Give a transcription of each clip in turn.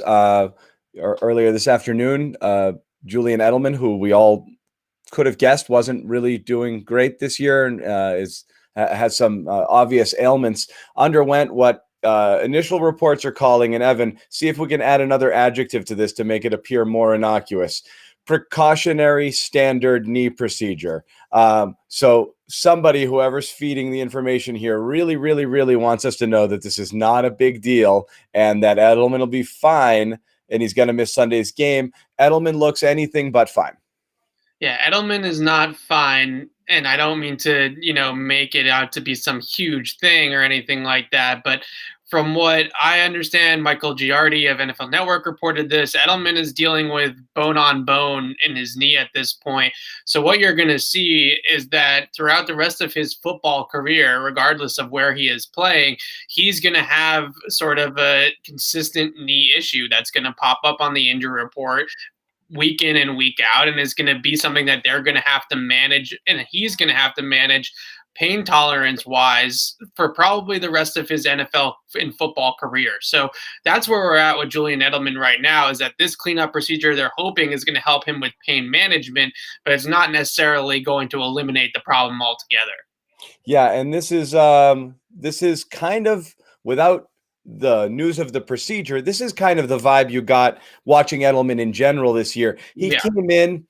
uh, earlier this afternoon. Julian Edelman, who we all could have guessed wasn't really doing great this year and has some obvious ailments, underwent what initial reports are calling, and Evan, see if we can add another adjective to this to make it appear more innocuous: precautionary standard knee procedure. So somebody, whoever's feeding the information here, really, really, really wants us to know that this is not a big deal and that Edelman will be fine and he's going to miss Sunday's game. Edelman looks anything but fine. Yeah, Edelman is not fine, and I don't mean to, make it out to be some huge thing or anything like that, but from what I understand, Michael Giardi of NFL Network reported this. Edelman is dealing with bone on bone in his knee at this point. So what you're going to see is that throughout the rest of his football career, regardless of where he is playing, he's going to have sort of a consistent knee issue that's going to pop up on the injury report week in and week out, and is going to be something that they're going to have to manage, and he's going to have to manage pain tolerance wise for probably the rest of his NFL and football career. So that's where we're at with Julian Edelman right now, is that this cleanup procedure they're hoping is going to help him with pain management, but it's not necessarily going to eliminate the problem altogether. Yeah, and this is kind of, without the news of the procedure, this is kind of the vibe you got watching Edelman in general this year. He came in,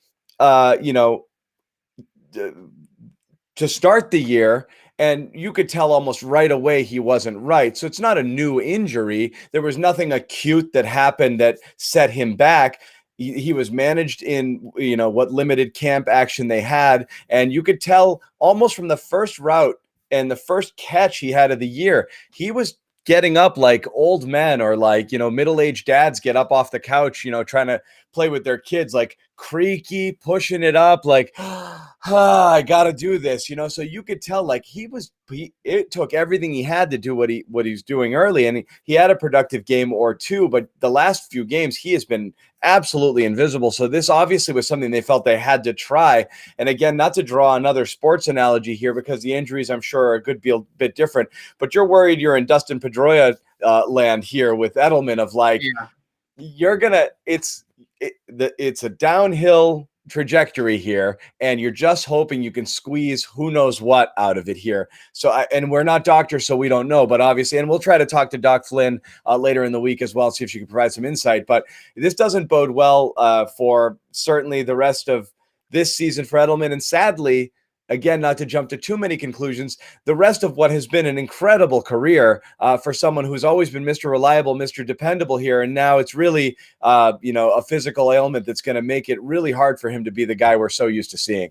to start the year, and you could tell almost right away he wasn't right. So it's not a new injury. There was nothing acute that happened that set him back. He was managed in, what limited camp action they had. And you could tell almost from the first route and the first catch he had of the year, he was getting up like old men, or like, middle-aged dads get up off the couch, trying to play with their kids, like creaky, pushing it up, like, I got to do this, so you could tell like it took everything he had to do what he's doing early. And he had a productive game or two, but the last few games he has been absolutely invisible. So this obviously was something they felt they had to try. And again, not to draw another sports analogy here, because the injuries I'm sure are a good bit different, but you're worried you're in Dustin Pedroia land here with Edelman, of like, it's a downhill trajectory here, and you're just hoping you can squeeze who knows what out of it here. So and we're not doctors, so we don't know, but obviously, and we'll try to talk to Doc Flynn later in the week as well, see if she can provide some insight. But this doesn't bode well for certainly the rest of this season for Edelman, and sadly, again, not to jump to too many conclusions, the rest of what has been an incredible career for someone who's always been Mr. Reliable, Mr. Dependable here. And now it's really, a physical ailment that's going to make it really hard for him to be the guy we're so used to seeing.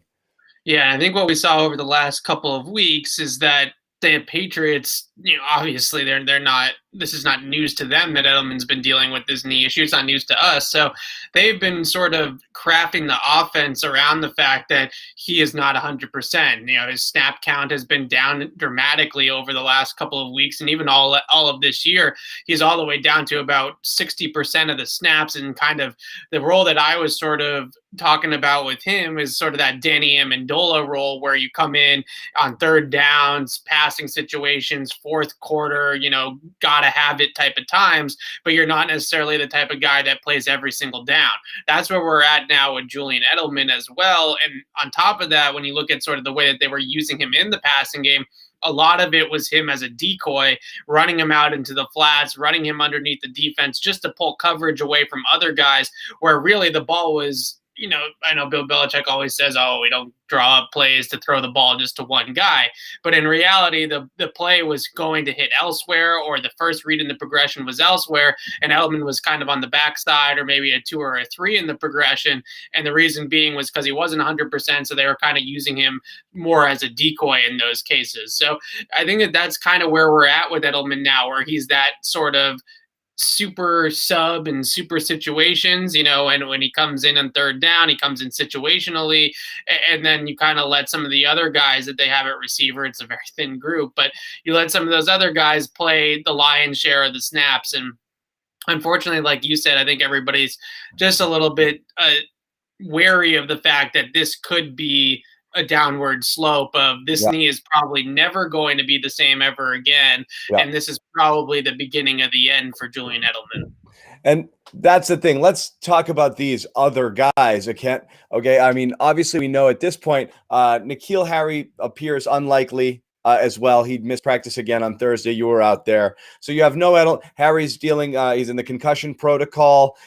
Yeah, I think what we saw over the last couple of weeks is that the Patriots, obviously they're not. This is not news to them that Edelman's been dealing with this knee issue. It's not news to us. So they've been sort of crafting the offense around the fact that he is not 100%. His snap count has been down dramatically over the last couple of weeks, and even all of this year, he's all the way down to about 60% of the snaps. And kind of the role that I was sort of talking about with him is sort of that Danny Amendola role, where you come in on third downs, passing situations, fourth quarter, gotta have it type of times, but you're not necessarily the type of guy that plays every single down. That's where we're at now with Julian Edelman as well. And on top of that, when you look at sort of the way that they were using him in the passing game, a lot of it was him as a decoy, running him out into the flats, running him underneath the defense just to pull coverage away from other guys, where really the ball was, I know Bill Belichick always says, oh, we don't draw up plays to throw the ball just to one guy. But in reality, the play was going to hit elsewhere, or the first read in the progression was elsewhere, and Edelman was kind of on the backside, or maybe a 2 or a 3 in the progression. And the reason being was because he wasn't 100%, so they were kind of using him more as a decoy in those cases. So I think that that's kind of where we're at with Edelman now, where he's that sort of super sub and super situations, and when he comes in on third down, he comes in situationally, and then you kind of let some of the other guys that they have at receiver, it's a very thin group, but you let some of those other guys play the lion's share of the snaps. And unfortunately, like you said, I think everybody's just a little bit wary of the fact that this could be a downward slope of this knee is probably never going to be the same ever again. And this is probably the beginning of the end for Julian Edelman. And that's the thing. Let's talk about these other guys. Okay. I mean, obviously, we know at this point, N'Keal Harry appears unlikely as well. He'd missed practice again on Thursday. You were out there. So you have no Edel. Harry's dealing, he's in the concussion protocol.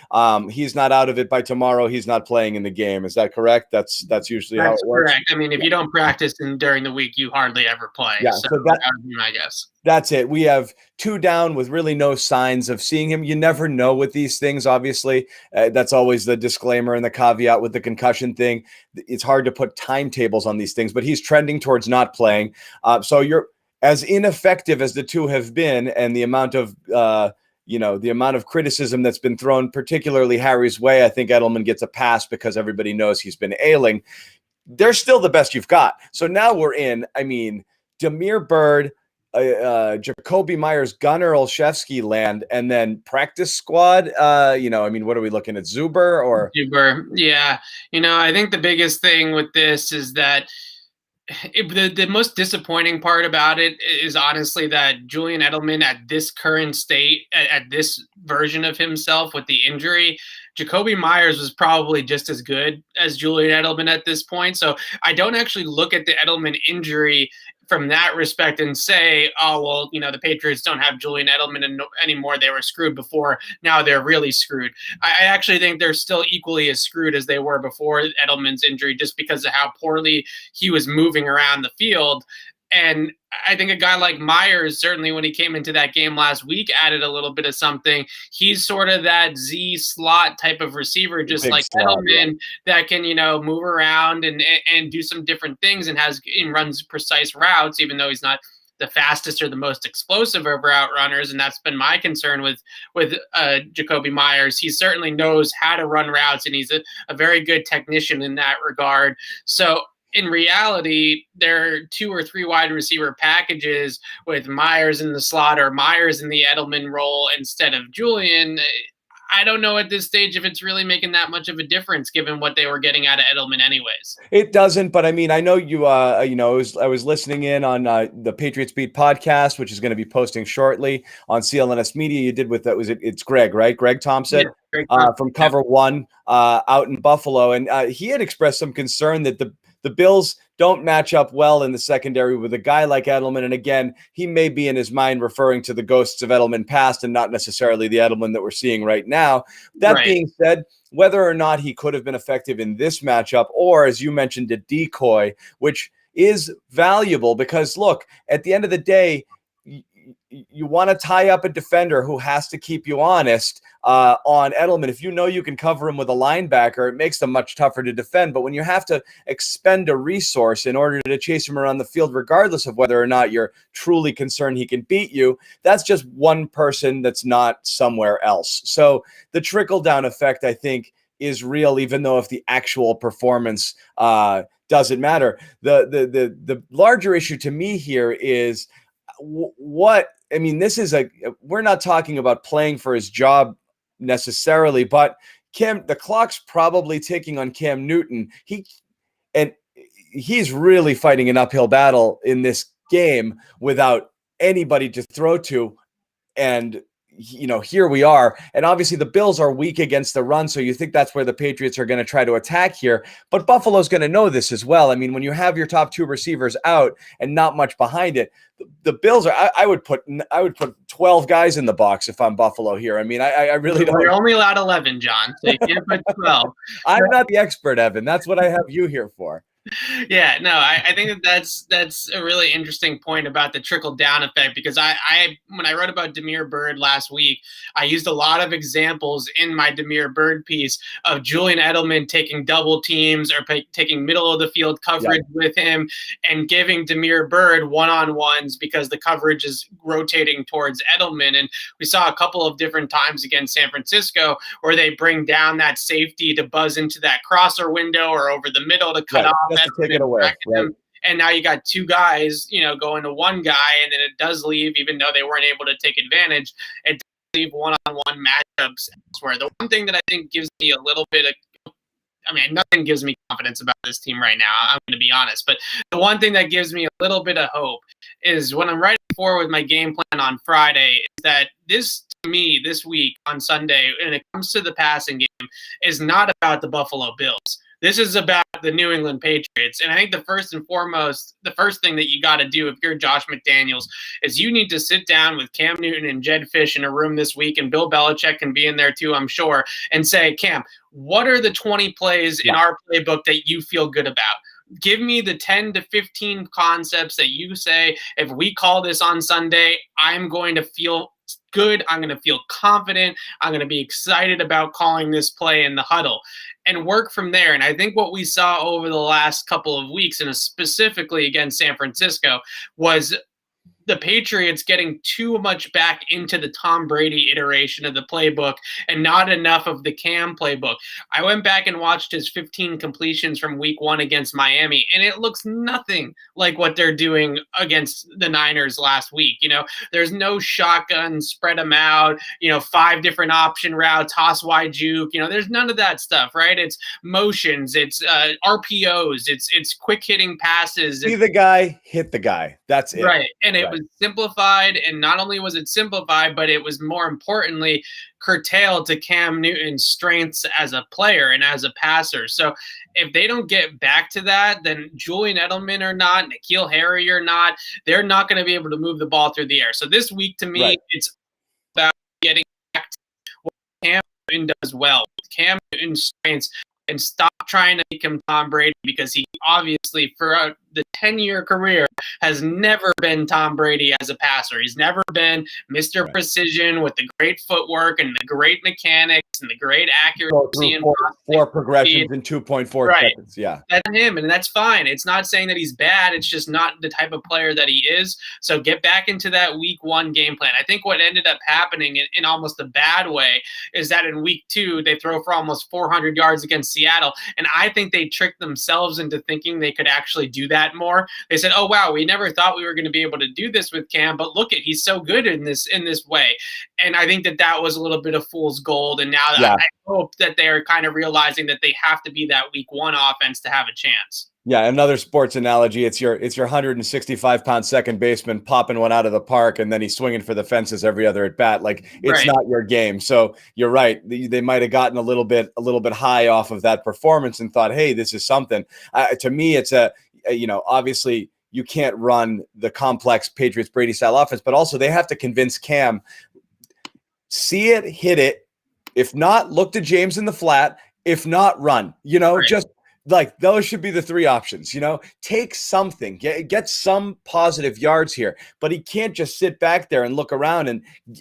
He's not out of it by tomorrow. He's not playing in the game. Is that correct? That's usually how it works. Correct. I mean, if you don't practice during the week, you hardly ever play. Yeah, so that would be my guess. That's it. We have 2 down with really no signs of seeing him. You never know with these things, obviously. That's always the disclaimer and the caveat with the concussion thing. It's hard to put timetables on these things, but he's trending towards not playing. So you're as ineffective as the two have been, and the amount of the amount of criticism that's been thrown, particularly Harry's way. I think Edelman gets a pass because everybody knows he's been ailing. They're still the best you've got. So now we're in, Damiere Byrd, Jakobi Meyers, Gunnar Olszewski land, and then practice squad. What are we looking at? Zuber or Zuber? Yeah. I think the biggest thing with this is that the most disappointing part about it is honestly that Julian Edelman at this current state, at this version of himself with the injury, Jakobi Meyers was probably just as good as Julian Edelman at this point. So I don't actually look at the Edelman injury from that respect and say, oh, well, the Patriots don't have Julian Edelman anymore. They were screwed before. Now they're really screwed. I actually think they're still equally as screwed as they were before Edelman's injury, just because of how poorly he was moving around the field. And I think a guy like Myers, certainly when he came into that game last week, added a little bit of something. He's sort of that Z slot type of receiver, just big like slot, Edelman, that can, move around and do some different things and runs precise routes, even though he's not the fastest or the most explosive of route runners. And that's been my concern with Jakobi Meyers. He certainly knows how to run routes, and he's a very good technician in that regard. So in reality, there are 2 or 3 wide receiver packages with Myers in the slot or Myers in the Edelman role instead of Julian. I don't know at this stage if it's really making that much of a difference given what they were getting out of Edelman anyways. It doesn't, but I know you, I was listening in on the Patriots Beat podcast, which is going to be posting shortly on CLNS Media. You did with that. It's Greg, right? Greg Thompson, from Cover One out in Buffalo. And he had expressed some concern that the Bills don't match up well in the secondary with a guy like Edelman. And again, he may be in his mind referring to the ghosts of Edelman past and not necessarily the Edelman that we're seeing right now. That being said, whether or not he could have been effective in this matchup, or as you mentioned, a decoy, which is valuable because look, at the end of the day, you want to tie up a defender who has to keep you honest on Edelman. If you know you can cover him with a linebacker, it makes them much tougher to defend. But when you have to expend a resource in order to chase him around the field, regardless of whether or not you're truly concerned he can beat you, that's just one person that's not somewhere else. So the trickle-down effect, I think, is real, even though if the actual performance doesn't matter. The larger issue to me here is we're not talking about playing for his job necessarily, but the clock's probably ticking on Cam Newton. He's really fighting an uphill battle in this game without anybody to throw to. And here we are. And obviously the Bills are weak against the run. So you think that's where the Patriots are going to try to attack here. But Buffalo's going to know this as well. I mean, when you have your top 2 receivers out and not much behind it, the Bills are, I would put 12 guys in the box if I'm Buffalo here. I mean, I really don't. You're only allowed 11, John. So you can't put 12. I'm not the expert, Evan. That's what I have you here for. Yeah, no, I think that's a really interesting point about the trickle down effect, because I when I wrote about Damiere Byrd last week, I used a lot of examples in my Damiere Byrd piece of Julian Edelman taking double teams or taking middle of the field coverage with him and giving Damiere Byrd one-on-ones because the coverage is rotating towards Edelman. And we saw a couple of different times against San Francisco where they bring down that safety to buzz into that crosser window or over the middle to cut off. Just to take it away. Right. And now you got 2 guys, going to one guy, and then it does leave, even though they weren't able to take advantage, it does leave one-on-one matchups elsewhere. The one thing that I think gives me a little bit of, nothing gives me confidence about this team right now, I'm going to be honest, but the one thing that gives me a little bit of hope is when I'm writing forward with my game plan on Friday, is that this me this week on Sunday, when it comes to the passing game, is not about the Buffalo Bills. This is about the New England Patriots. And I think the first thing that you got to do if you're Josh McDaniels is you need to sit down with Cam Newton and Jed Fish in a room this week, and Bill Belichick can be in there too, I'm sure, and say, Cam, what are the 20 plays in our playbook that you feel good about? Give me the 10 to 15 concepts that you say, if we call this on Sunday, I'm going to feel good. I'm going to feel confident. I'm going to be excited about calling this play in the huddle and work from there. And I think what we saw over the last couple of weeks, and specifically against San Francisco, was the Patriots getting too much back into the Tom Brady iteration of the playbook and not enough of the Cam playbook. I went back and watched his 15 completions from week 1 against Miami, and it looks nothing like what they're doing against the Niners last week. There's no shotgun, spread them out, 5 different option routes, toss wide juke. There's none of that stuff, right? It's motions, it's RPOs, it's quick hitting passes. See the guy, hit the guy. That's it. Right. And it was simplified. And not only was it simplified, but it was more importantly curtailed to Cam Newton's strengths as a player and as a passer. So if they don't get back to that, then Julian Edelman or not, N'Keal Harry or not, they're not going to be able to move the ball through the air. So this week, to me, it's about getting back to what Cam Newton does well. Cam Newton's strengths, and stop trying to make him Tom Brady, because he obviously, for the 10-year career, has never been Tom Brady as a passer. He's never been Mr. Precision with the great footwork and the great mechanics and the great accuracy and four progressions in 2.4 seconds. Yeah, that's him, and that's fine. It's not saying that he's bad. It's just not the type of player that he is. So get back into that week 1 game plan. I think what ended up happening in almost a bad way is that in week 2 they throw for almost 400 yards against Seattle, and I think they tricked themselves into thinking they could actually do that more. They said, "Oh wow, we never thought we were going to be able to do this with Cam, but look at, he's so good in this way." And I think that was a little bit of fool's gold. And now I hope that they are kind of realizing that they have to be that week 1 offense to have a chance. Yeah, another sports analogy. It's your 165-pound second baseman popping one out of the park, and then he's swinging for the fences every other at bat. Like, it's not your game. So you're right. They might have gotten a little bit high off of that performance and thought, hey, this is something. To me, it's obviously you can't run the complex Patriots Brady style offense, but also they have to convince Cam, see it, hit it. If not, look to James in the flat. If not, run. Just like those should be the 3 options. Take something, get some positive yards here, but he can't just sit back there and look around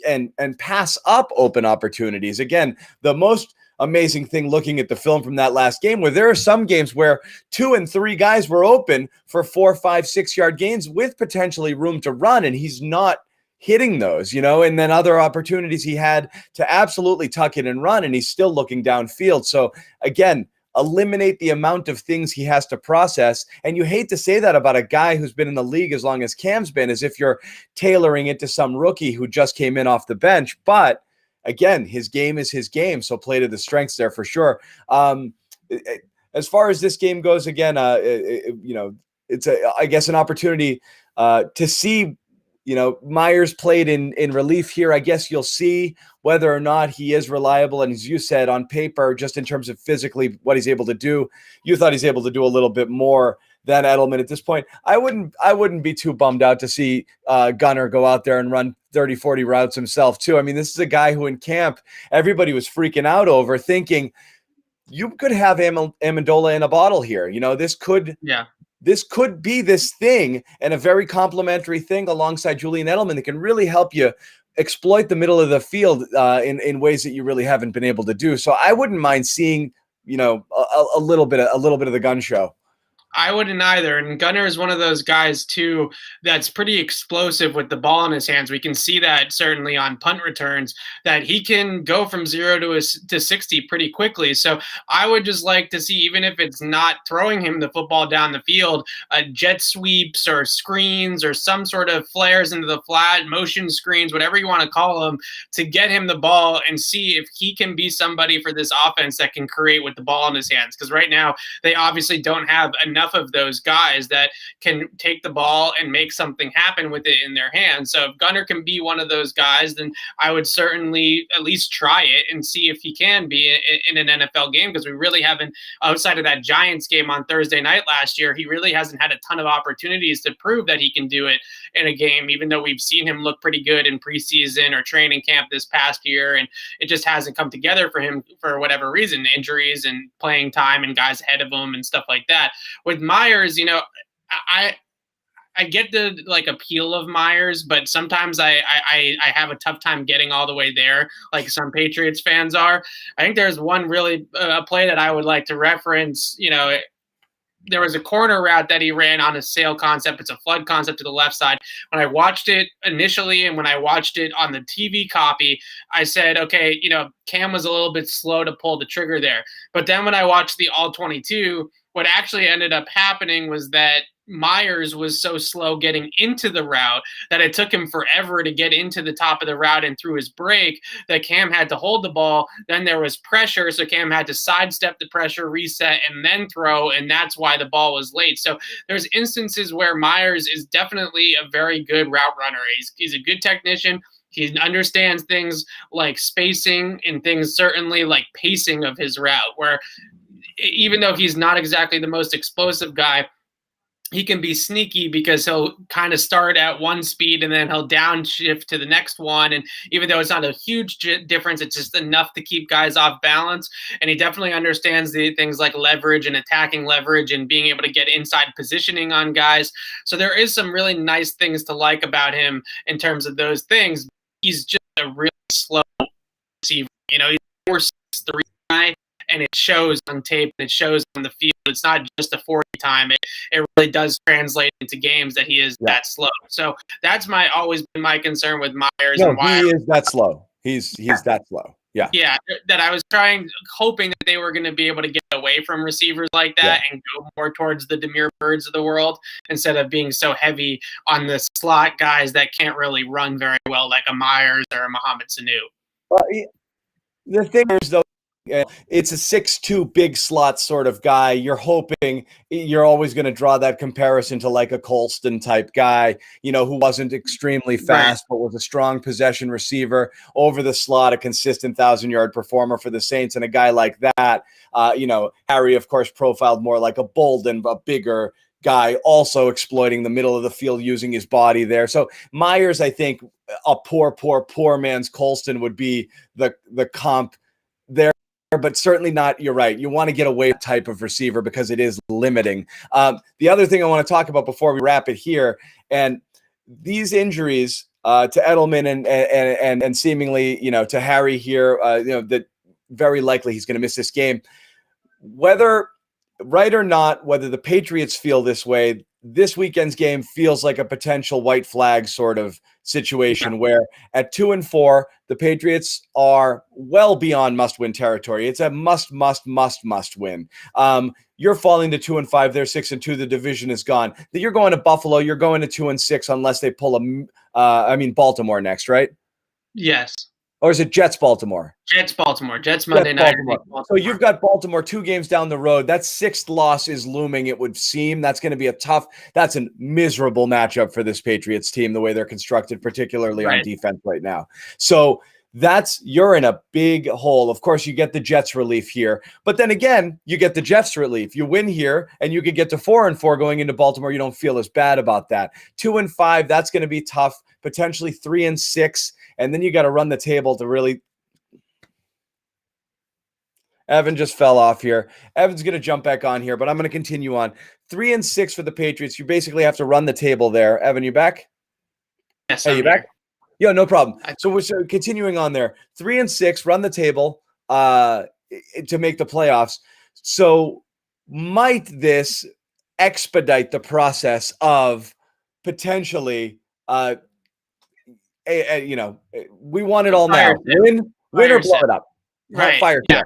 and pass up open opportunities. Again, the most amazing thing looking at the film from that last game, where there are some games where 2 and 3 guys were open for 4, 5, 6 yard gains with potentially room to run, and he's not hitting those, and then other opportunities he had to absolutely tuck it and run, and he's still looking downfield. So again, eliminate the amount of things he has to process. And you hate to say that about a guy who's been in the league as long as Cam's been, as if you're tailoring it to some rookie who just came in off the bench. But again, his game is his game, so play to the strengths there for sure. As far as this game goes, again, it's I guess an opportunity to see. Myers played in relief here. I guess you'll see whether or not he is reliable. And as you said, on paper, just in terms of physically what he's able to do, you thought he's able to do a little bit more than Edelman at this point. I wouldn't be too bummed out to see Gunner go out there and run 30, 40 routes himself too. I mean, this is a guy who in camp, everybody was freaking out over, thinking you could have Amendola in a bottle here. This could be this thing, and a very complimentary thing alongside Julian Edelman that can really help you exploit the middle of the field in ways that you really haven't been able to do. So I wouldn't mind seeing, a little bit of the gun show. I wouldn't either. And Gunner is one of those guys, too, that's pretty explosive with the ball in his hands. We can see that certainly on punt returns, that he can go from 0 to 60 pretty quickly. So I would just like to see, even if it's not throwing him the football down the field, jet sweeps or screens or some sort of flares into the flat, motion screens, whatever you want to call them, to get him the ball and see if he can be somebody for this offense that can create with the ball in his hands. Because right now they obviously don't have enough enough of those guys that can take the ball and make something happen with it in their hands. So if Gunnar can be one of those guys, then I would certainly at least try it and see if he can be in an NFL game, because we really haven't, outside of that Giants game on Thursday night last year, he really hasn't had a ton of opportunities to prove that he can do it in a game, even though we've seen him look pretty good in preseason or training camp this past year. And it just hasn't come together for him for whatever reason, injuries and playing time and guys ahead of him and stuff like that. With Myers, I get the appeal of Myers, but sometimes I have a tough time getting all the way there, like some Patriots fans are. I think there's one really play that I would like to reference. There was a corner route that he ran on a sail concept. It's a flood concept to the left side. When I watched it initially and when I watched it on the TV copy, I said, okay, Cam was a little bit slow to pull the trigger there. But then when I watched the all 22, what actually ended up happening was that Myers was so slow getting into the route that it took him forever to get into the top of the route and through his break, that Cam had to hold the ball. Then there was pressure, so Cam had to sidestep the pressure, reset, and then throw, and that's why the ball was late. So there's instances where Myers is definitely a very good route runner. He's a good technician. He understands things like spacing and things certainly like pacing of his route, where even though he's not exactly the most explosive guy, he can be sneaky because he'll kind of start at one speed and then he'll downshift to the next one. And even though it's not a huge difference, it's just enough to keep guys off balance. And he definitely understands the things like leverage and attacking leverage and being able to get inside positioning on guys. So there is some really nice things to like about him in terms of those things. He's just a really slow receiver. He's a 4.63 guy. And it shows on tape, and it shows on the field. It's not just a 40 time. It really does translate into games that he is that slow. So that's always been my concern with Myers. No, and why he is that slow. He's that slow. Yeah. Yeah, that I was hoping that they were going to be able to get away from receivers like that and go more towards the Demir Birds of the world instead of being so heavy on the slot guys that can't really run very well, like a Myers or a Mohamed Sanu. Well, the thing is, though, it's a 6'2" big slot sort of guy. You're hoping you're always going to draw that comparison to like a Colston type guy, who wasn't extremely fast, but was a strong possession receiver over the slot, a consistent 1,000-yard performer for the Saints. And a guy like that, Harry, of course, profiled more like a Bolden, a bigger guy, also exploiting the middle of the field, using his body there. So Myers, I think a poor man's Colston would be the comp there. But certainly not, you're right. You want to get away with type of receiver because it is limiting. The other thing I want to talk about before we wrap it here, and these injuries to Edelman and seemingly, to Harry here, that very likely he's going to miss this game. Whether right or not, whether the Patriots feel this way, this weekend's game feels like a potential white flag sort of situation where at 2-4, the Patriots are well beyond must-win territory. It's a must win. You're falling to 2-5. They're 6-2. The division is gone. You're going to Buffalo. You're going to 2-6 unless they pull Baltimore next, right? Yes. Or is it Jets-Baltimore? Jets-Baltimore. Jets Monday night. Baltimore. So you've got Baltimore 2 games down the road. That 6th loss is looming, it would seem. That's going to be that's a miserable matchup for this Patriots team, the way they're constructed, particularly on defense right now. So you're in a big hole. Of course, you get the Jets relief here. But then again, you get the Jets relief. You win here, and you could get to 4-4 going into Baltimore. You don't feel as bad about that. 2-5, that's going to be tough. Potentially 3-6. And then you got to run the table to really. Evan just fell off here. Evan's going to jump back on here, but I'm going to continue on. 3-6 for the Patriots. You basically have to run the table there. Evan, you back? Yes. Hey, you back? Yeah, no problem. So we're continuing on there. 3-6, run the table to make the playoffs. So might this expedite the process of potentially we want it all now. Win or blow it up. Right. Fire sale.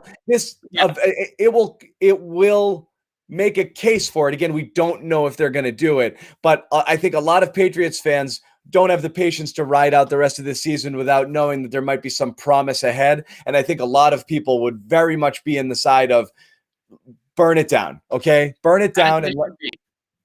It will make a case for it. Again, we don't know if they're going to do it, but I think a lot of Patriots fans don't have the patience to ride out the rest of the season without knowing that there might be some promise ahead. And I think a lot of people would very much be in the side of burn it down. Okay, burn it down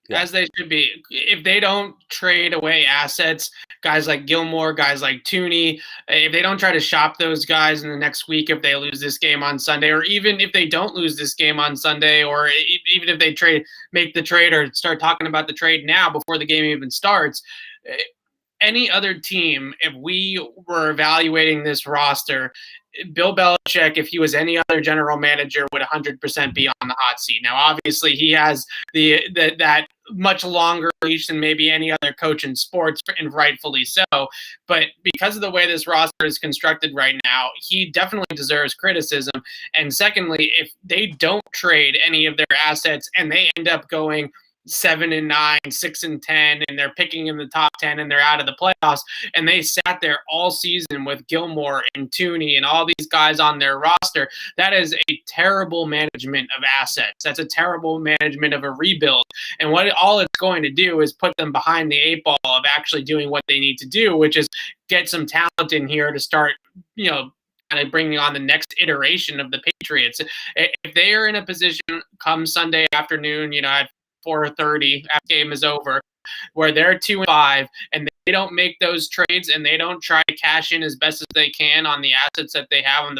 Yeah. As they should be. If they don't trade away assets, guys like Gilmore, guys like Tooney, if they don't try to shop those guys in the next week, if they lose this game on Sunday, or even if they don't lose this game on Sunday, or even if they make the trade or start talking about the trade now before the game even starts, any other team, if we were evaluating this roster, Bill Belichick, if he was any other general manager, would 100% be on the hot seat. Now, obviously, he has that much longer leash than maybe any other coach in sports, and rightfully so. But because of the way this roster is constructed right now, he definitely deserves criticism. And secondly, if they don't trade any of their assets and they end up going 7-9, 6-10, and they're picking in the top 10 and they're out of the playoffs, and they sat there all season with Gilmore and Tooney and all these guys on their roster, that is a terrible management of assets. That's a terrible management of a rebuild. And what all it's going to do is put them behind the 8 ball of actually doing what they need to do, which is get some talent in here to start, kind of bringing on the next iteration of the Patriots. If they are in a position come Sunday afternoon, at 4:30 after the game is over, where they're 2-5 and they don't make those trades and they don't try to cash in as best as they can on the assets that they have on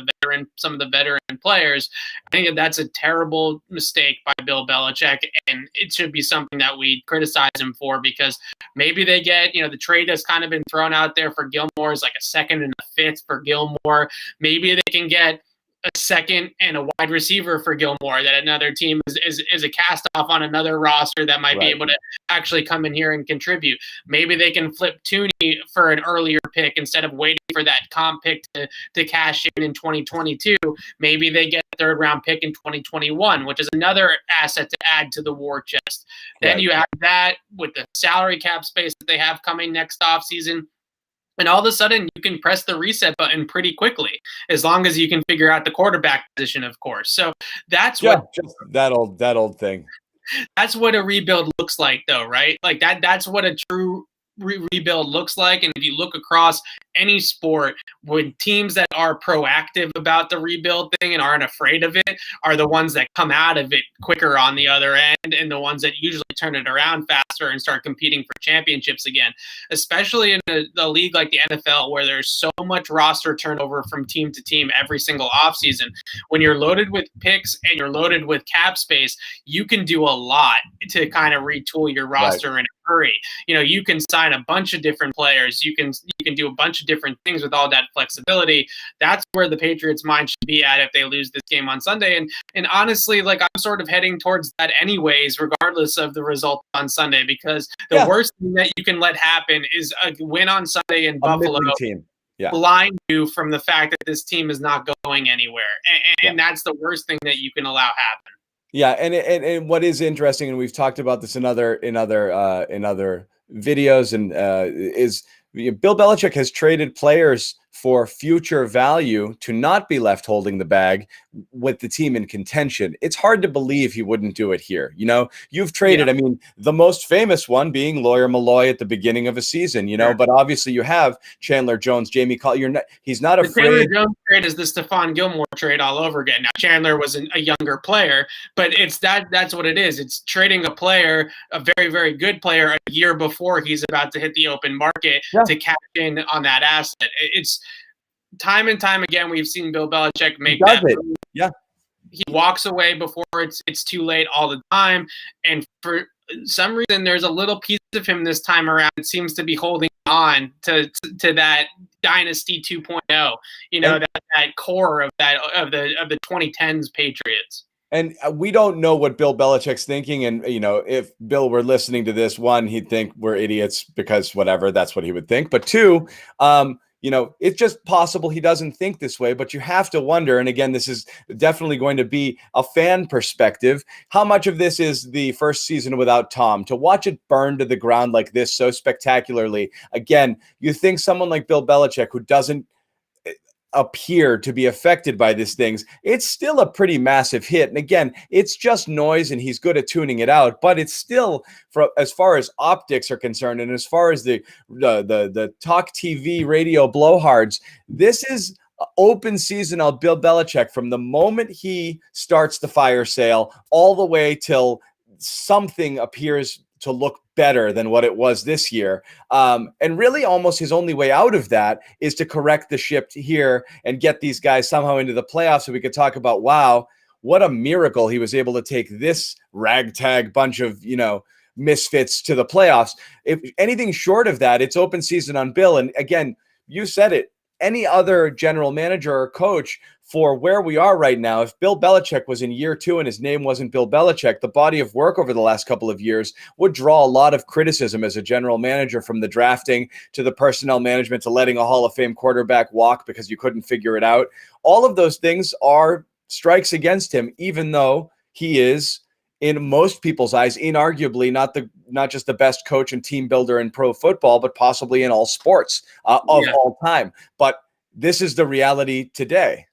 some of the veteran players, I think that's a terrible mistake by Bill Belichick, and it should be something that we criticize him for, because maybe they get, the trade that's kind of been thrown out there for Gilmore is like a second and a fifth for Gilmore. Maybe they can get a second and a wide receiver for Gilmore, that another team is a cast off on another roster that might be able to actually come in here and contribute. Maybe they can flip Tooney for an earlier pick instead of waiting for that comp pick to cash in 2022. Maybe they get a third round pick in 2021, which is another asset to add to the war chest. Then you add that with the salary cap space that they have coming next offseason. And all of a sudden, you can press the reset button pretty quickly, as long as you can figure out the quarterback position, of course. So that's what just that old thing. That's what a rebuild looks like, though, right? Like that's what a true rebuild looks like. And if you look across any sport, when teams that are proactive about the rebuild thing and aren't afraid of it are the ones that come out of it quicker on the other end, and the ones that usually turn it around faster and start competing for championships again, especially in the league like the NFL, where there's so much roster turnover from team to team every single offseason. When you're loaded with picks and you're loaded with cap space, you can do a lot to kind of retool your roster in a hurry. You can sign a bunch of different players. You can do a bunch of different things with all that flexibility. That's where the Patriots' mind should be at if they lose this game on Sunday. And honestly, I'm sort of heading towards that anyways, regardless of the result on Sunday, because the worst thing that you can let happen is a win on Sunday in Buffalo blind you from the fact that this team is not going anywhere. And that's the worst thing that you can allow happen. Yeah, and what is interesting, and we've talked about this in other videos, and is Bill Belichick has traded players for future value to not be left holding the bag with the team in contention. It's hard to believe he wouldn't do it here. You've traded, the most famous one being Lawyer Malloy at the beginning of a season, but obviously you have Chandler Jones, Jamie Collier. He's not afraid. The Chandler Jones trade is the Stephon Gilmore trade all over again. Now, Chandler was a younger player, but that's what it is. It's trading a player, a very, very good player, a year before he's about to hit the open market to cash in on that asset. It's time and time again, we've seen Bill Belichick make that move. Yeah. He walks away before it's too late all the time. And for some reason, there's a little piece of him this time around that seems to be holding on to that Dynasty 2.0, that core of the 2010s Patriots. And we don't know what Bill Belichick's thinking. And, if Bill were listening to this, one, he'd think we're idiots because whatever, that's what he would think. But two, it's just possible he doesn't think this way, but you have to wonder, and again, this is definitely going to be a fan perspective, how much of this is the first season without Tom, to watch it burn to the ground like this so spectacularly. Again, you think someone like Bill Belichick, who doesn't appear to be affected by these things, it's still a pretty massive hit. And again, it's just noise, and he's good at tuning it out, but it's still, as far as optics are concerned, and as far as the talk TV radio blowhards, this is open season on Bill Belichick from the moment he starts the fire sale all the way till something appears to look better than what it was this year. And really almost his only way out of that is to correct the ship here and get these guys somehow into the playoffs so we could talk about, wow, what a miracle he was able to take this ragtag bunch of, misfits to the playoffs. If anything short of that, it's open season on Bill. And again, you said it, any other general manager or coach for where we are right now, if Bill Belichick was in year 2 and his name wasn't Bill Belichick, the body of work over the last couple of years would draw a lot of criticism as a general manager, from the drafting to the personnel management to letting a Hall of Fame quarterback walk because you couldn't figure it out. All of those things are strikes against him, even though he is, in most people's eyes, inarguably not just the best coach and team builder in pro football, but possibly in all sports of all time. But this is the reality today.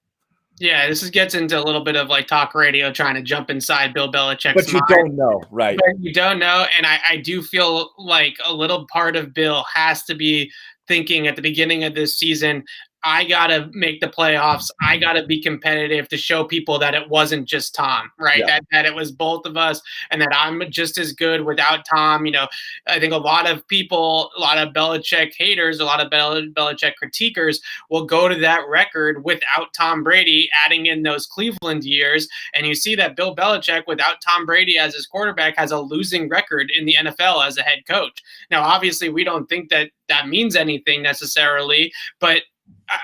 Yeah, this gets into a little bit of like talk radio trying to jump inside Bill Belichick's But you mind. don't know, right? But you don't know, and I do feel like a little part of Bill has to be thinking at the beginning of this season, I got to make the playoffs. I got to be competitive to show people that it wasn't just Tom, right? Yeah. That it was both of us, and that I'm just as good without Tom. I think a lot of people, a lot of Belichick haters, a lot of Belichick critiquers will go to that record without Tom Brady, adding in those Cleveland years. And you see that Bill Belichick, without Tom Brady as his quarterback, has a losing record in the NFL as a head coach. Now, obviously, we don't think that means anything necessarily, but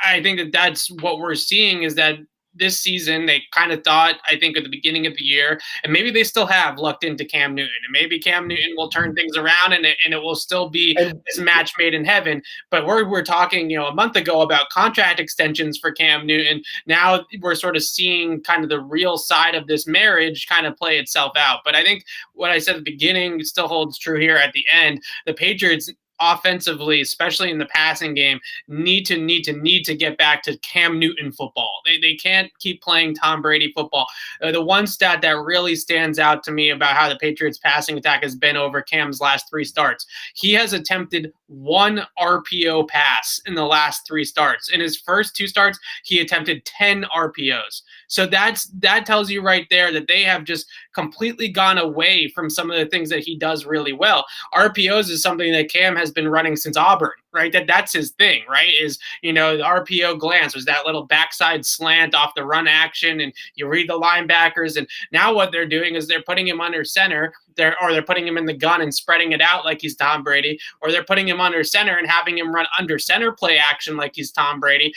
I think that that's what we're seeing, is that this season they kind of thought, I think at the beginning of the year, and maybe they still have lucked into Cam Newton, and maybe Cam Newton will turn things around and it will still be this match made in heaven. But we're talking, a month ago about contract extensions for Cam Newton. Now we're sort of seeing kind of the real side of this marriage kind of play itself out. But I think what I said at the beginning still holds true here at the end. The Patriots, offensively, especially in the passing game, need to get back to Cam Newton football. They can't keep playing Tom Brady football. The one stat that really stands out to me about how the Patriots passing attack has been over Cam's last 3 starts, he has attempted 1 RPO pass in the last 3 starts. In his first 2 starts, he attempted 10 RPOs. So that tells you right there that they have just completely gone away from some of the things that he does really well. RPOs is something that Cam has been running since Auburn, right? That's his thing, right? Is, the RPO glance was that little backside slant off the run action, and you read the linebackers. And now what they're doing is they're putting him under center, they're putting him in the gun and spreading it out like he's Tom Brady, or they're putting him under center and having him run under center play action like he's Tom Brady.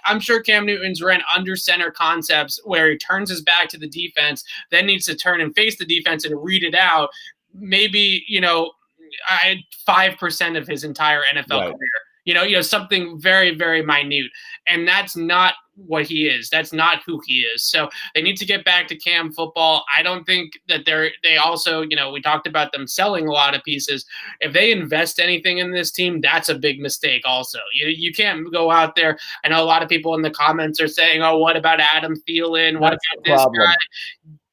I'm sure Cam Newton's ran under center concepts where he turns his back to the defense, then needs to turn and face the defense and read it out. Maybe, 5% of his entire NFL career. Something very, very minute. And that's not what he is. That's not who he is. So they need to get back to Cam football. I don't think that they also, we talked about them selling a lot of pieces. If they invest anything in this team, that's a big mistake also. You can't go out there. I know a lot of people in the comments are saying, oh, what about Adam Thielen? What about this guy?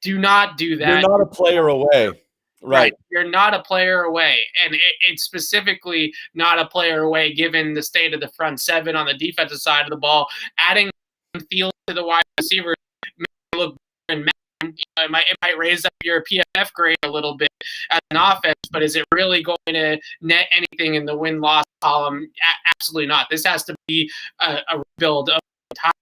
Do not do that. You're not a player away. Right. You're not a player away. And it's specifically not a player away given the state of the front 7 on the defensive side of the ball. Adding Thielen to the wide receiver may look better, and it might raise up your PFF grade a little bit as an offense, but is it really going to net anything in the win-loss column? Absolutely not. This has to be a rebuild of the entire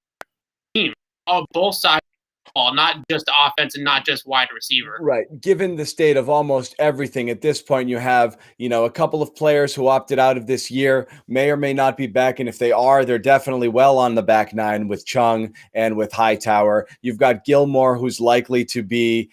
team on both sides. Not just offense and not just wide receiver. Right. Given the state of almost everything at this point, you have, a couple of players who opted out of this year, may or may not be back. And if they are, they're definitely well on the back 9 with Chung and with Hightower. You've got Gilmore, who's likely to be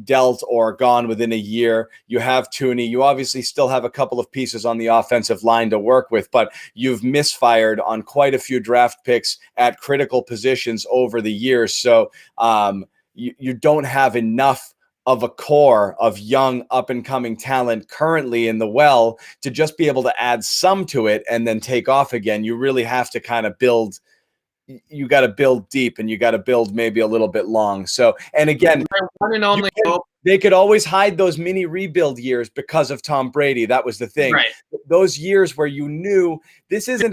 dealt or gone within a year. You have Tooney. You obviously still have a couple of pieces on the offensive line to work with, but you've misfired on quite a few draft picks at critical positions over the years. So you don't have enough of a core of young up-and-coming talent currently in the well to just be able to add some to it and then take off again. You really have to kind of build. You got to build deep, and you got to build maybe a little bit long. So, and again, one and only hope. They could always hide those mini rebuild years because of Tom Brady. That was the thing. Right. Those years where you knew this isn't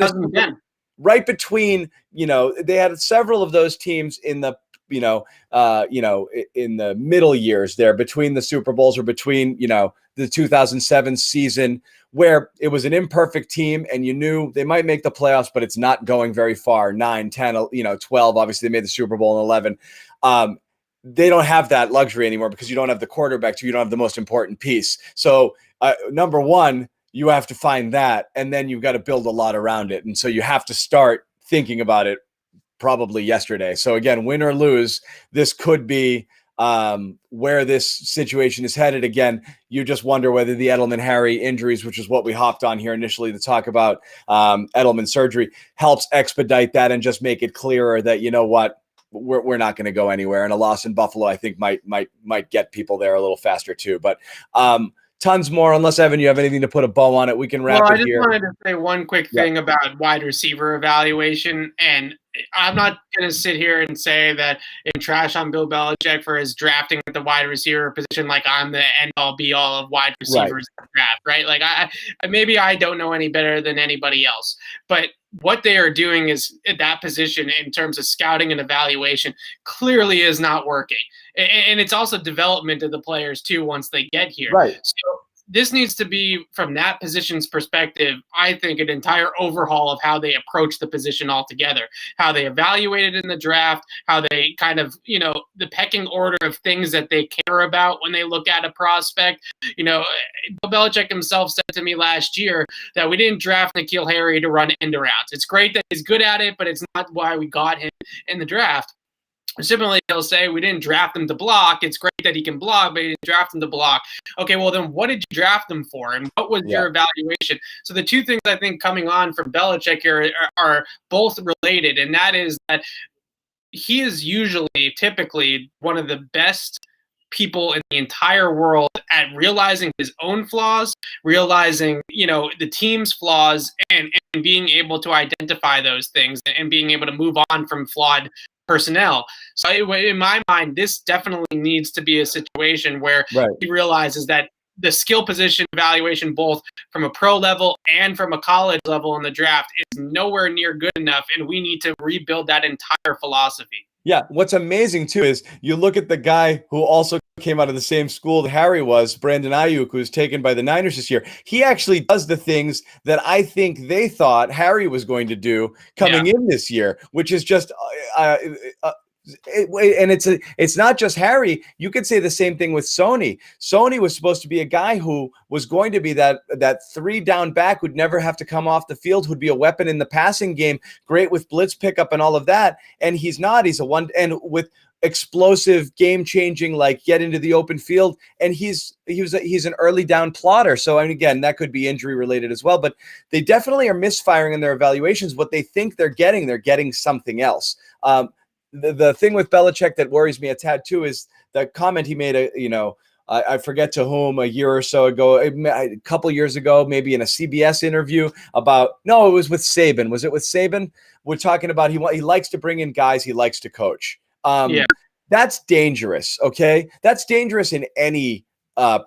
right between, they had several of those teams in the, in the middle years there between the Super Bowls or between, the 2007 season, where it was an imperfect team and you knew they might make the playoffs, but it's not going very far. 9, 10, 12, obviously they made the Super Bowl in 11. They don't have that luxury anymore because you don't have the quarterback, so you don't have the most important piece. So number one, you have to find that, and then you've got to build a lot around it. And so you have to start thinking about it probably yesterday. So again, win or lose, this could be where this situation is headed. Again, you just wonder whether the Edelman-Harry injuries, which is what we hopped on here initially to talk about, Edelman surgery, helps expedite that and just make it clearer that, you know what, we're not going to go anywhere. And a loss in Buffalo, I think, might get people there a little faster too. But tons more. Unless, Evan, you have anything to put a bow on it, we can wrap it here. I just wanted to say one quick thing about wide receiver evaluation. And I'm not going to sit here and say that and trash on Bill Belichick for his drafting at the wide receiver position like I'm the end-all be-all of wide receivers in the draft, right? Like, maybe I don't know any better than anybody else. But what they are doing is at that position in terms of scouting and evaluation clearly is not working. And it's also development of the players, too, once they get here. Right. So this needs to be, from that position's perspective, I think, an entire overhaul of how they approach the position altogether, how they evaluate it in the draft, how they kind of, the pecking order of things that they care about when they look at a prospect. Bill Belichick himself said to me last year that we didn't draft N'Keal Harry to run end arounds. It's great that he's good at it, but it's not why we got him in the draft. Similarly, he'll say, we didn't draft him to block. It's great that he can block, but he didn't draft him to block. Okay, well, then what did you draft him for? And what was your evaluation? So the two things I think coming on from Belichick here are both related, and that is that he is typically one of the best people in the entire world at realizing his own flaws, realizing, the team's flaws, and being able to identify those things and being able to move on from flawed personnel. So in my mind, this definitely needs to be a situation where he realizes that the skill position evaluation, both from a pro level and from a college level in the draft, is nowhere near good enough, and we need to rebuild that entire philosophy. Yeah, what's amazing too is you look at the guy who also came out of the same school that Harry was, Brandon Ayuk, who's taken by the Niners this year. He actually does the things that I think they thought Harry was going to do coming in this year, which is just and it's not just Harry. You could say the same thing with Sony. Sony was supposed to be a guy who was going to be that 3-down back who'd never have to come off the field, who'd be a weapon in the passing game, great with blitz pickup and all of that. And he's not. He's a one, and with explosive, game-changing, like get into the open field, and he's an early down plotter. So, and again, that could be injury related as well. But they definitely are misfiring in their evaluations. What they think they're getting something else. The thing with Belichick that worries me a tad too is the comment he made, I forget to whom, a year or so ago, a couple years ago, maybe in a CBS interview it was with Saban. Was it with Saban? We're talking about he likes to bring in guys he likes to coach. That's dangerous. Okay. That's dangerous in any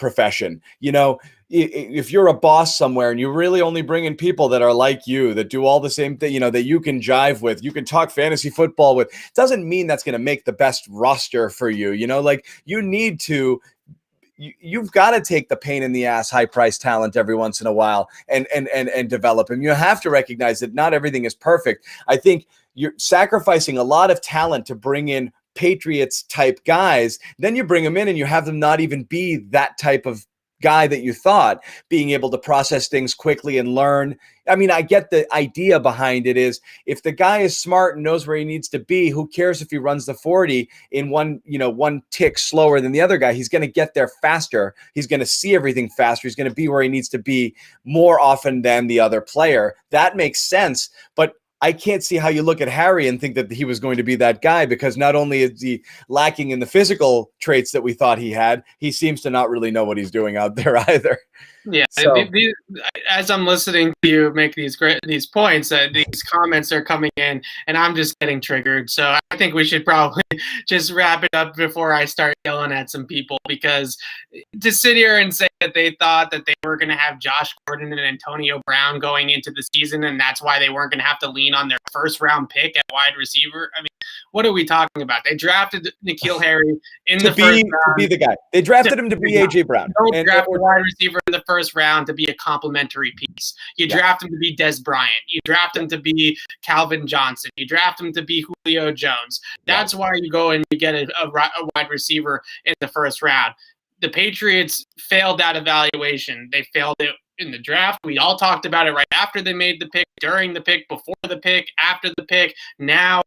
profession. If you're a boss somewhere and you really only bring in people that are like you, that do all the same thing, that you can jive with, you can talk fantasy football with, doesn't mean that's going to make the best roster for you. You've got to take the pain in the ass, high price talent every once in a while and develop him. You have to recognize that not everything is perfect. I think you're sacrificing a lot of talent to bring in Patriots type guys. Then you bring them in and you have them not even be that type of guy that you thought, being able to process things quickly and learn. I mean, I get the idea behind it is if the guy is smart and knows where he needs to be, who cares if he runs the 40 in one tick slower than the other guy? He's going to get there faster. He's going to see everything faster. He's going to be where he needs to be more often than the other player. That makes sense. But I can't see how you look at Harry and think that he was going to be that guy, because not only is he lacking in the physical traits that we thought he had, he seems to not really know what he's doing out there either. Yeah, So as I'm listening to you make these points, these comments are coming in, and I'm just getting triggered. So I think we should probably just wrap it up before I start yelling at some people, because to sit here and say that they thought that they were going to have Josh Gordon and Antonio Brown going into the season, and that's why they weren't going to have to lean on their first round pick at wide receiver. I mean, what are we talking about? They drafted N'Keal Harry in the first round. To be the guy. They drafted him to be A.J. Brown. Don't draft a wide receiver in the first round to be a complementary piece. You draft him to be Des Bryant. You draft him to be Calvin Johnson. You draft him to be Julio Jones. That's why you go and you get a wide receiver in the first round. The Patriots failed that evaluation. They failed it in the draft. We all talked about it right after they made the pick, during the pick, before the pick, after the pick. Now,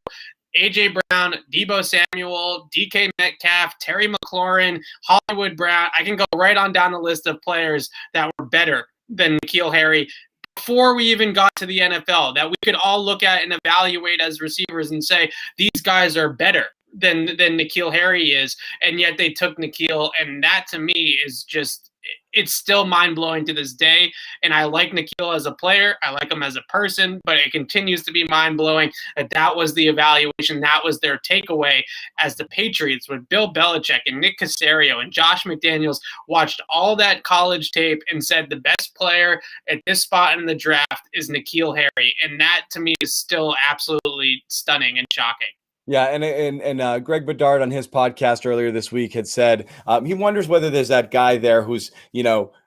A.J. Brown, Deebo Samuel, DK Metcalf, Terry McLaurin, Hollywood Brown. I can go right on down the list of players that were better than N'Keal Harry before we even got to the NFL, that we could all look at and evaluate as receivers and say, these guys are better than N'Keal Harry is. And yet they took N'Keal, and that to me is just, it's still mind-blowing to this day. And I like N'Keal as a player. I like him as a person, but it continues to be mind-blowing that was the evaluation. That was their takeaway, as the Patriots with Bill Belichick and Nick Caserio and Josh McDaniels watched all that college tape and said the best player at this spot in the draft is N'Keal Harry. And that to me is still absolutely stunning and shocking. Yeah, and Greg Bedard on his podcast earlier this week had said he wonders whether there's that guy there who's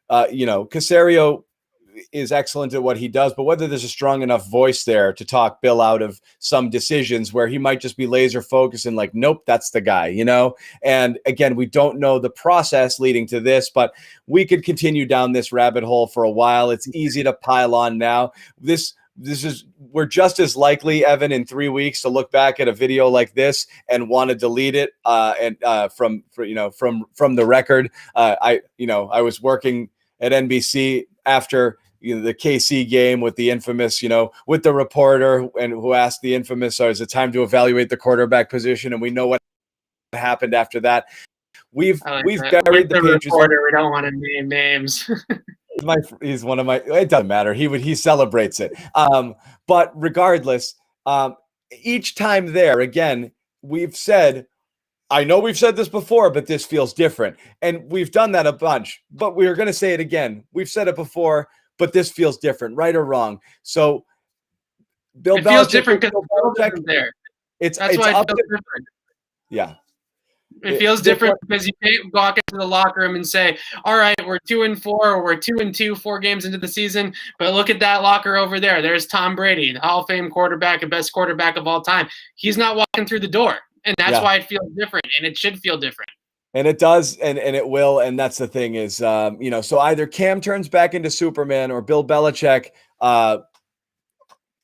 Caserio is excellent at what he does, but whether there's a strong enough voice there to talk Bill out of some decisions where he might just be laser focused and like, nope, that's the guy, And again, we don't know the process leading to this, but we could continue down this rabbit hole for a while. It's easy to pile on now. We're just as likely, Evan, in 3 weeks to look back at a video like this and want to delete it from the record. I was working at NBC after the KC game with the infamous, with the reporter and who asked the infamous, is it time to evaluate the quarterback position? And we know what happened after that. We've buried the Patriots. Reporter, we don't want to name names. He's one of my. It doesn't matter. He celebrates it. But regardless, each time there again, we've said, I know we've said this before, but this feels different, and we've done that a bunch. But we're going to say it again. We've said it before, but this feels different, right or wrong. So, Bill Belichick feels different because Belichick there. That's why it feels different. Yeah. It feels different because you can't walk into the locker room and say, all right, we're 2-4 or we're 2-2, 4 games into the season. But look at that locker over there. There's Tom Brady, the Hall of Fame quarterback, the best quarterback of all time. He's not walking through the door. And that's why it feels different. And it should feel different. And it does, and it will. And that's the thing is, so either Cam turns back into Superman or Bill Belichick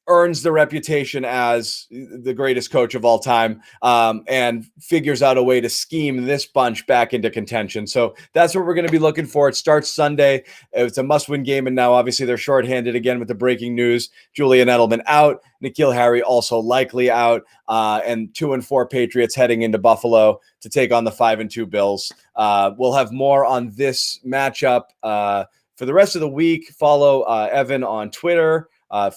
earns the reputation as the greatest coach of all time, and figures out a way to scheme this bunch back into contention. So that's what we're going to be looking for. It starts Sunday. It's a must-win game, and now obviously they're shorthanded again with the breaking news. Julian Edelman out, N'Keal Harry also likely out, and 2-4 Patriots heading into Buffalo to take on the 5-2 Bills. We'll have more on this matchup for the rest of the week. Follow Evan on Twitter.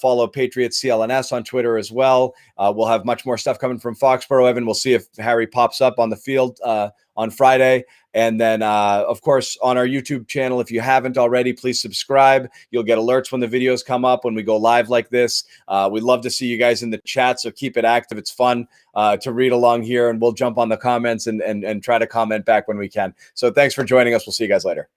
Follow Patriots CLNS on Twitter as well. We'll have much more stuff coming from Foxborough. Evan, we'll see if Harry pops up on the field on Friday. And then, of course, on our YouTube channel, if you haven't already, please subscribe. You'll get alerts when the videos come up, when we go live like this. We'd love to see you guys in the chat, so keep it active. It's fun to read along here, and we'll jump on the comments and try to comment back when we can. So thanks for joining us. We'll see you guys later.